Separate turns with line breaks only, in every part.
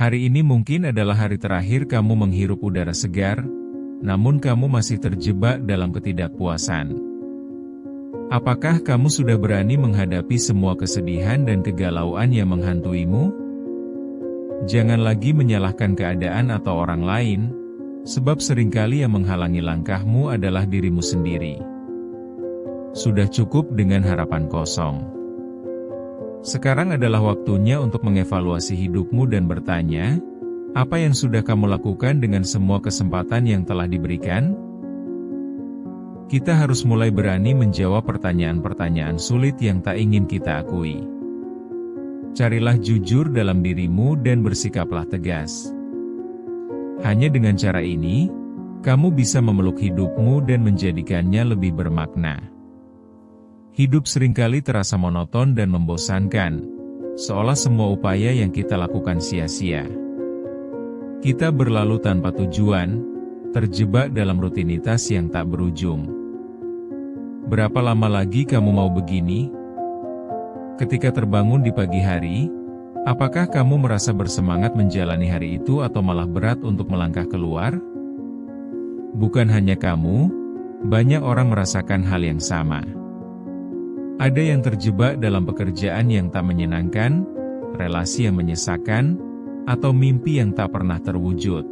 Hari ini mungkin adalah hari terakhir kamu menghirup udara segar, namun kamu masih terjebak dalam ketidakpuasan. Apakah kamu sudah berani menghadapi semua kesedihan dan kegalauan yang menghantuimu? Jangan lagi menyalahkan keadaan atau orang lain, sebab seringkali yang menghalangi langkahmu adalah dirimu sendiri. Sudah cukup dengan harapan kosong. Sekarang adalah waktunya untuk mengevaluasi hidupmu dan bertanya, apa yang sudah kamu lakukan dengan semua kesempatan yang telah diberikan? Kita harus mulai berani menjawab pertanyaan-pertanyaan sulit yang tak ingin kita akui. Carilah jujur dalam dirimu dan bersikaplah tegas. Hanya dengan cara ini, kamu bisa memeluk hidupmu dan menjadikannya lebih bermakna. Hidup seringkali terasa monoton dan membosankan, seolah semua upaya yang kita lakukan sia-sia. Kita berlalu tanpa tujuan, terjebak dalam rutinitas yang tak berujung. Berapa lama lagi kamu mau begini? Ketika terbangun di pagi hari, apakah kamu merasa bersemangat menjalani hari itu atau malah berat untuk melangkah keluar? Bukan hanya kamu, banyak orang merasakan hal yang sama. Ada yang terjebak dalam pekerjaan yang tak menyenangkan, relasi yang menyesakan, atau mimpi yang tak pernah terwujud.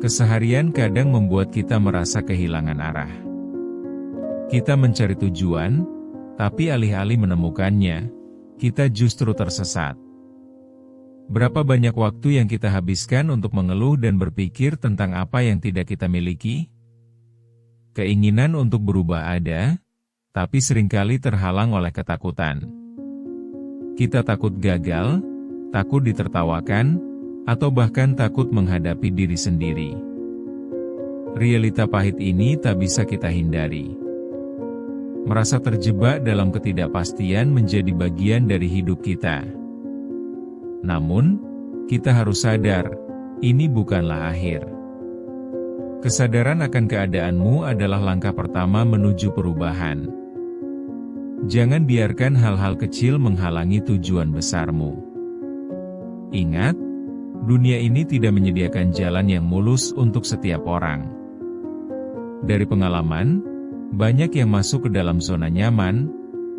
Keseharian kadang membuat kita merasa kehilangan arah. Kita mencari tujuan, tapi alih-alih menemukannya, kita justru tersesat. Berapa banyak waktu yang kita habiskan untuk mengeluh dan berpikir tentang apa yang tidak kita miliki? Keinginan untuk berubah ada, tapi seringkali terhalang oleh ketakutan. Kita takut gagal, takut ditertawakan, atau bahkan takut menghadapi diri sendiri. Realita pahit ini tak bisa kita hindari. Merasa terjebak dalam ketidakpastian menjadi bagian dari hidup kita. Namun, kita harus sadar, ini bukanlah akhir. Kesadaran akan keadaanmu adalah langkah pertama menuju perubahan. Jangan biarkan hal-hal kecil menghalangi tujuan besarmu. Ingat, dunia ini tidak menyediakan jalan yang mulus untuk setiap orang. Dari pengalaman, banyak yang masuk ke dalam zona nyaman,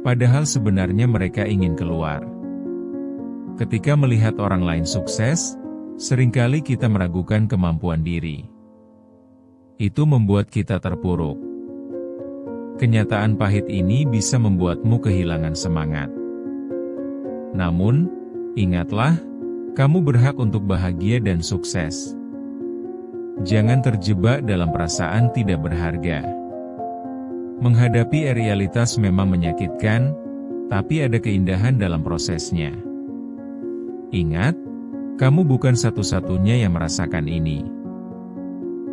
padahal sebenarnya mereka ingin keluar. Ketika melihat orang lain sukses, seringkali kita meragukan kemampuan diri. Itu membuat kita terpuruk. Kenyataan pahit ini bisa membuatmu kehilangan semangat. Namun, ingatlah, kamu berhak untuk bahagia dan sukses. Jangan terjebak dalam perasaan tidak berharga. Menghadapi realitas memang menyakitkan, tapi ada keindahan dalam prosesnya. Ingat, kamu bukan satu-satunya yang merasakan ini.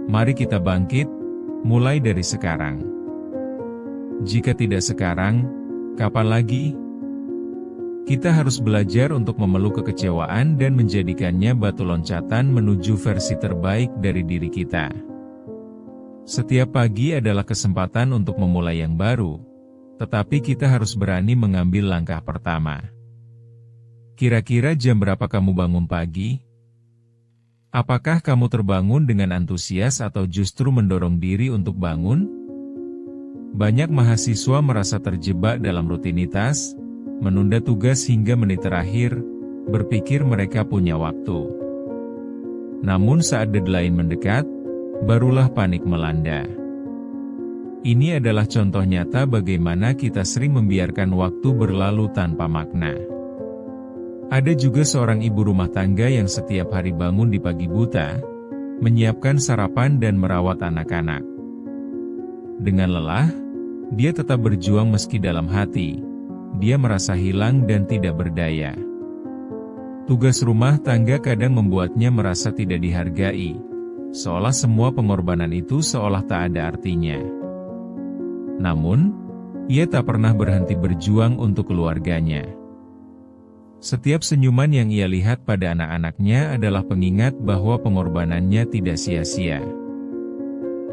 Mari kita bangkit, mulai dari sekarang. Jika tidak sekarang, kapan lagi? Kita harus belajar untuk memeluk kekecewaan dan menjadikannya batu loncatan menuju versi terbaik dari diri kita. Setiap pagi adalah kesempatan untuk memulai yang baru, tetapi kita harus berani mengambil langkah pertama. Kira-kira jam berapa kamu bangun pagi? Apakah kamu terbangun dengan antusias atau justru mendorong diri untuk bangun? Banyak mahasiswa merasa terjebak dalam rutinitas, menunda tugas hingga menit terakhir, berpikir mereka punya waktu. Namun saat deadline mendekat, barulah panik melanda. Ini adalah contoh nyata bagaimana kita sering membiarkan waktu berlalu tanpa makna. Ada juga seorang ibu rumah tangga yang setiap hari bangun di pagi buta, menyiapkan sarapan dan merawat anak-anak. Dengan lelah, dia tetap berjuang meski dalam hati, dia merasa hilang dan tidak berdaya. Tugas rumah tangga kadang membuatnya merasa tidak dihargai, seolah semua pengorbanan itu seolah tak ada artinya. Namun, ia tak pernah berhenti berjuang untuk keluarganya. Setiap senyuman yang ia lihat pada anak-anaknya adalah pengingat bahwa pengorbanannya tidak sia-sia.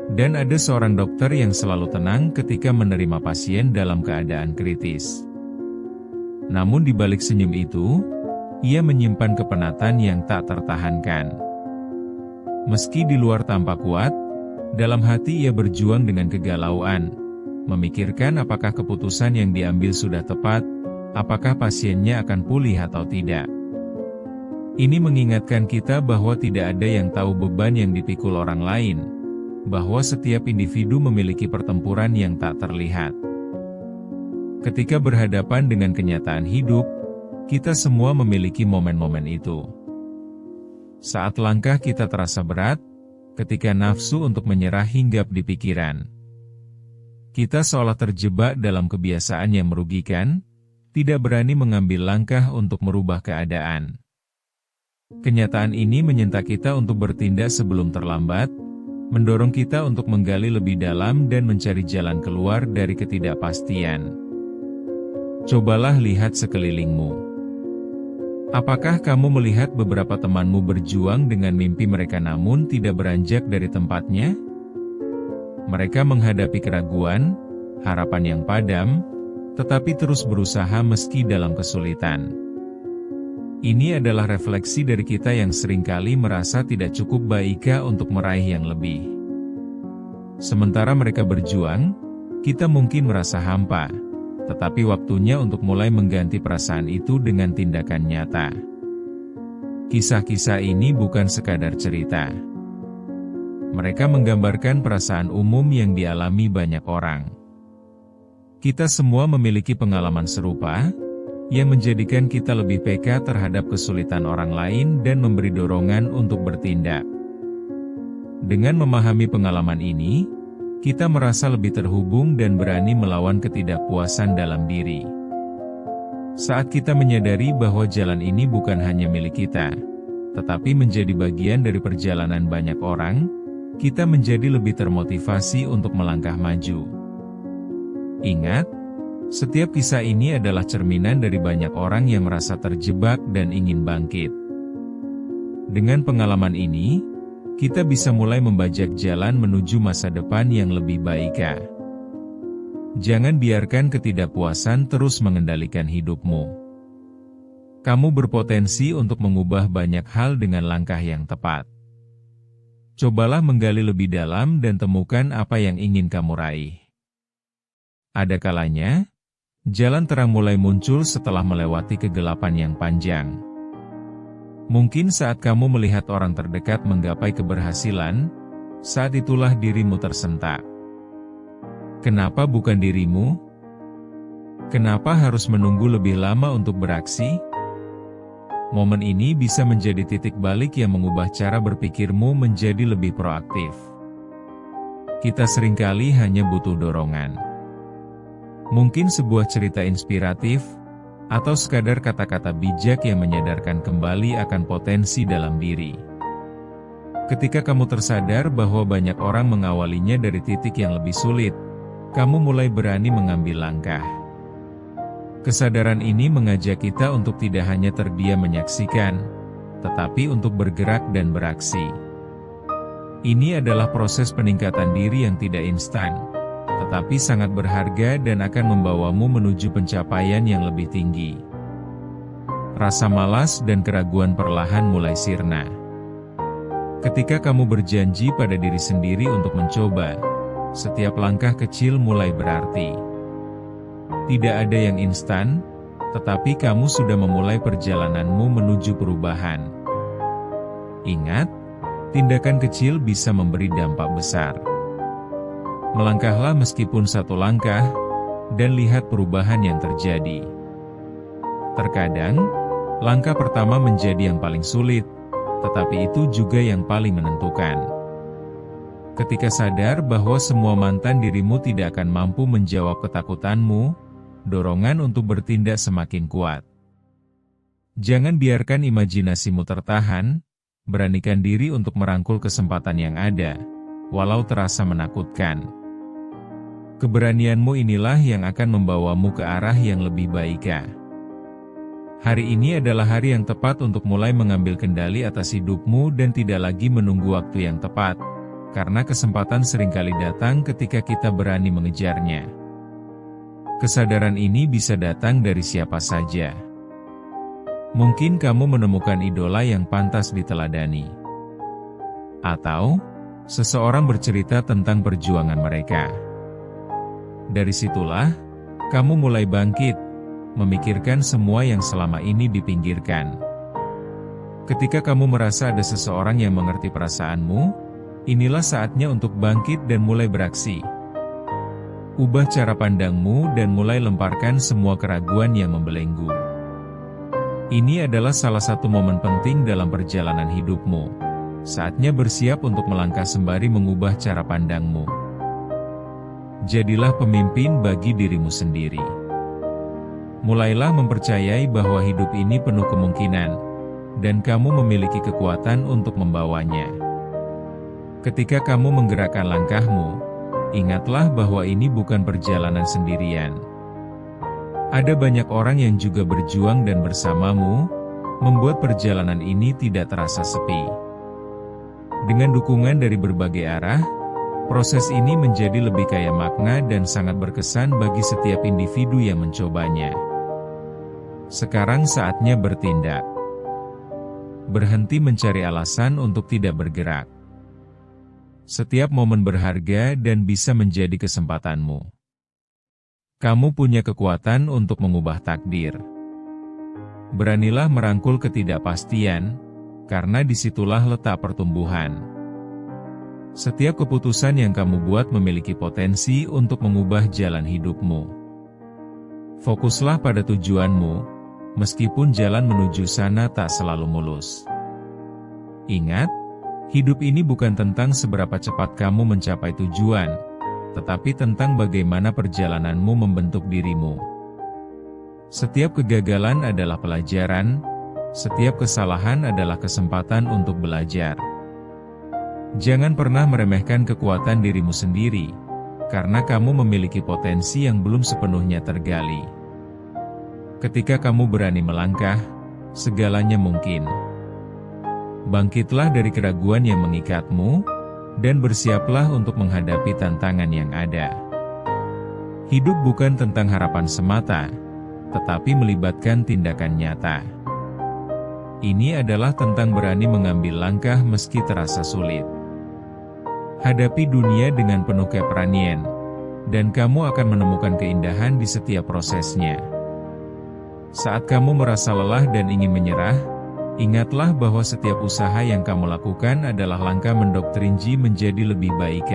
Dan ada seorang dokter yang selalu tenang ketika menerima pasien dalam keadaan kritis. Namun di balik senyum itu, Ia menyimpan kepenatan yang tak tertahankan. Meski di luar tampak kuat, dalam hati ia berjuang dengan kegalauan, memikirkan apakah keputusan yang diambil sudah tepat, apakah pasiennya akan pulih atau tidak. Ini mengingatkan kita bahwa tidak ada yang tahu beban yang dipikul orang lain, bahwa setiap individu memiliki pertempuran yang tak terlihat. Ketika berhadapan dengan kenyataan hidup, kita semua memiliki momen-momen itu. Saat langkah kita terasa berat, ketika nafsu untuk menyerah hinggap di pikiran. Kita seolah terjebak dalam kebiasaan yang merugikan, tidak berani mengambil langkah untuk merubah keadaan. Kenyataan ini menyentak kita untuk bertindak sebelum terlambat, mendorong kita untuk menggali lebih dalam dan mencari jalan keluar dari ketidakpastian. Cobalah lihat sekelilingmu. Apakah kamu melihat beberapa temanmu berjuang dengan mimpi mereka namun tidak beranjak dari tempatnya? Mereka menghadapi keraguan, harapan yang padam, tetapi terus berusaha meski dalam kesulitan. Ini adalah refleksi dari kita yang seringkali merasa tidak cukup baik untuk meraih yang lebih. Sementara mereka berjuang, kita mungkin merasa hampa, tetapi waktunya untuk mulai mengganti perasaan itu dengan tindakan nyata. Kisah-kisah ini bukan sekadar cerita. Mereka menggambarkan perasaan umum yang dialami banyak orang. Kita semua memiliki pengalaman serupa, yang menjadikan kita lebih peka terhadap kesulitan orang lain dan memberi dorongan untuk bertindak. Dengan memahami pengalaman ini, kita merasa lebih terhubung dan berani melawan ketidakpuasan dalam diri. Saat kita menyadari bahwa jalan ini bukan hanya milik kita, tetapi menjadi bagian dari perjalanan banyak orang, kita menjadi lebih termotivasi untuk melangkah maju. Ingat, setiap kisah ini adalah cerminan dari banyak orang yang merasa terjebak dan ingin bangkit. Dengan pengalaman ini, kita bisa mulai membajak jalan menuju masa depan yang lebih baik. Jangan biarkan ketidakpuasan terus mengendalikan hidupmu. Kamu berpotensi untuk mengubah banyak hal dengan langkah yang tepat. Cobalah menggali lebih dalam dan temukan apa yang ingin kamu raih. Ada kalanya, jalan terang mulai muncul setelah melewati kegelapan yang panjang. Mungkin saat kamu melihat orang terdekat menggapai keberhasilan, saat itulah dirimu tersentak. Kenapa bukan dirimu? Kenapa harus menunggu lebih lama untuk beraksi? Momen ini bisa menjadi titik balik yang mengubah cara berpikirmu menjadi lebih proaktif. Kita seringkali hanya butuh dorongan. Mungkin sebuah cerita inspiratif, atau sekadar kata-kata bijak yang menyadarkan kembali akan potensi dalam diri. Ketika kamu tersadar bahwa banyak orang mengawalinya dari titik yang lebih sulit, kamu mulai berani mengambil langkah. Kesadaran ini mengajak kita untuk tidak hanya terdiam menyaksikan, tetapi untuk bergerak dan beraksi. Ini adalah proses peningkatan diri yang tidak instan, tetapi sangat berharga dan akan membawamu menuju pencapaian yang lebih tinggi. Rasa malas dan keraguan perlahan mulai sirna. Ketika kamu berjanji pada diri sendiri untuk mencoba, setiap langkah kecil mulai berarti. Tidak ada yang instan, tetapi kamu sudah memulai perjalananmu menuju perubahan. Ingat, tindakan kecil bisa memberi dampak besar. Melangkahlah meskipun satu langkah, dan lihat perubahan yang terjadi. Terkadang, langkah pertama menjadi yang paling sulit, tetapi itu juga yang paling menentukan. Ketika sadar bahwa semua mantan dirimu tidak akan mampu menjawab ketakutanmu, dorongan untuk bertindak semakin kuat. Jangan biarkan imajinasimu tertahan, beranikan diri untuk merangkul kesempatan yang ada, walau terasa menakutkan. Keberanianmu inilah yang akan membawamu ke arah yang lebih baik. Hari ini adalah hari yang tepat untuk mulai mengambil kendali atas hidupmu dan tidak lagi menunggu waktu yang tepat, karena kesempatan seringkali datang ketika kita berani mengejarnya. Kesadaran ini bisa datang dari siapa saja. Mungkin kamu menemukan idola yang pantas diteladani. Atau, seseorang bercerita tentang perjuangan mereka. Dari situlah, kamu mulai bangkit, memikirkan semua yang selama ini dipinggirkan. Ketika kamu merasa ada seseorang yang mengerti perasaanmu, inilah saatnya untuk bangkit dan mulai beraksi. Ubah cara pandangmu dan mulai lemparkan semua keraguan yang membelenggu. Ini adalah salah satu momen penting dalam perjalanan hidupmu. Saatnya bersiap untuk melangkah sembari mengubah cara pandangmu. Jadilah pemimpin bagi dirimu sendiri. Mulailah mempercayai bahwa hidup ini penuh kemungkinan, dan kamu memiliki kekuatan untuk membawanya. Ketika kamu menggerakkan langkahmu, ingatlah bahwa ini bukan perjalanan sendirian. Ada banyak orang yang juga berjuang dan bersamamu, membuat perjalanan ini tidak terasa sepi. Dengan dukungan dari berbagai arah, proses ini menjadi lebih kaya makna dan sangat berkesan bagi setiap individu yang mencobanya. Sekarang saatnya bertindak. Berhenti mencari alasan untuk tidak bergerak. Setiap momen berharga dan bisa menjadi kesempatanmu. Kamu punya kekuatan untuk mengubah takdir. Beranilah merangkul ketidakpastian, karena disitulah letak pertumbuhan. Setiap keputusan yang kamu buat memiliki potensi untuk mengubah jalan hidupmu. Fokuslah pada tujuanmu, meskipun jalan menuju sana tak selalu mulus. Ingat, hidup ini bukan tentang seberapa cepat kamu mencapai tujuan, tetapi tentang bagaimana perjalananmu membentuk dirimu. Setiap kegagalan adalah pelajaran, setiap kesalahan adalah kesempatan untuk belajar. Jangan pernah meremehkan kekuatan dirimu sendiri, karena kamu memiliki potensi yang belum sepenuhnya tergali. Ketika kamu berani melangkah, segalanya mungkin. Bangkitlah dari keraguan yang mengikatmu, dan bersiaplah untuk menghadapi tantangan yang ada. Hidup bukan tentang harapan semata, tetapi melibatkan tindakan nyata. Ini adalah tentang berani mengambil langkah meski terasa sulit. Hadapi dunia dengan penuh keberanian, dan kamu akan menemukan keindahan di setiap prosesnya. Saat kamu merasa lelah dan ingin menyerah, ingatlah bahwa setiap usaha yang kamu lakukan adalah langkah mendoktrin menjadi lebih baik.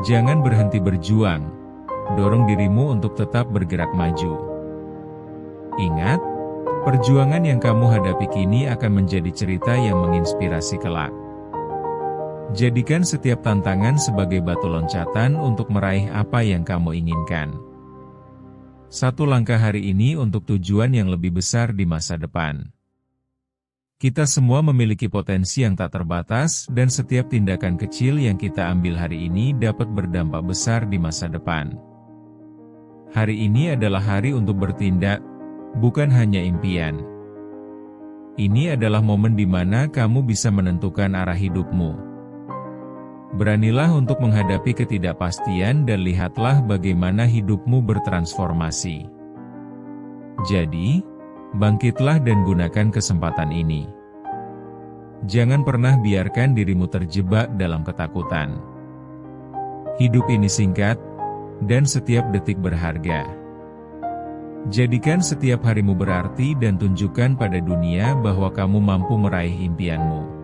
Jangan berhenti berjuang, dorong dirimu untuk tetap bergerak maju. Ingat, perjuangan yang kamu hadapi kini akan menjadi cerita yang menginspirasi kelak. Jadikan setiap tantangan sebagai batu loncatan untuk meraih apa yang kamu inginkan. Satu langkah hari ini untuk tujuan yang lebih besar di masa depan. Kita semua memiliki potensi yang tak terbatas, dan setiap tindakan kecil yang kita ambil hari ini dapat berdampak besar di masa depan. Hari ini adalah hari untuk bertindak, bukan hanya impian. Ini adalah momen di mana kamu bisa menentukan arah hidupmu. Beranilah untuk menghadapi ketidakpastian dan lihatlah bagaimana hidupmu bertransformasi. Jadi, bangkitlah dan gunakan kesempatan ini. Jangan pernah biarkan dirimu terjebak dalam ketakutan. Hidup ini singkat, dan setiap detik berharga. Jadikan setiap harimu berarti dan tunjukkan pada dunia bahwa kamu mampu meraih impianmu.